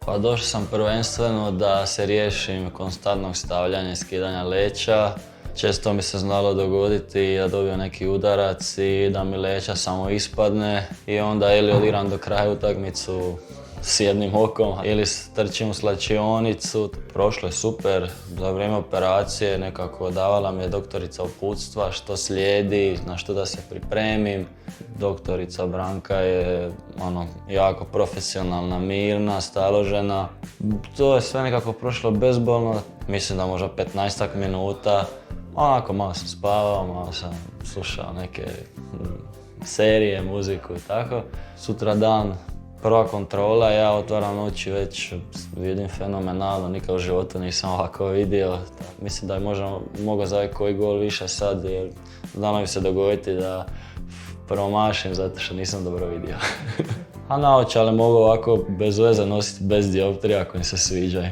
Pa došao sam prvenstveno da se riješim konstantnog stavljanja i skidanja leća. Često mi se znalo dogoditi da dobijem neki udarac i da mi leća samo ispadne i onda ili odigram do kraja utakmicu s jednim okom ili trčim u slačionicu. Prošlo je super, za vrijeme operacije nekako davala mi je doktorica uputstva što slijedi, na što da se pripremim. Doktorica Branka je jako profesionalna, mirna, staložena. To je sve nekako prošlo bezbolno, mislim da možda 15-ak minuta. Malo sam spavao, malo sam slušao neke serije, muziku i tako. Sutra dan, prva kontrola, ja otvaram oči već vidim fenomenalno, nikad u životu nisam ovako vidio. Mislim da je možda mogao za koji gol više sad, jer znalo mi se dogoditi da promašim zato što nisam dobro vidio. A naočale mogu ovako bez veze nositi bez dioptrija ako mi se sviđaju.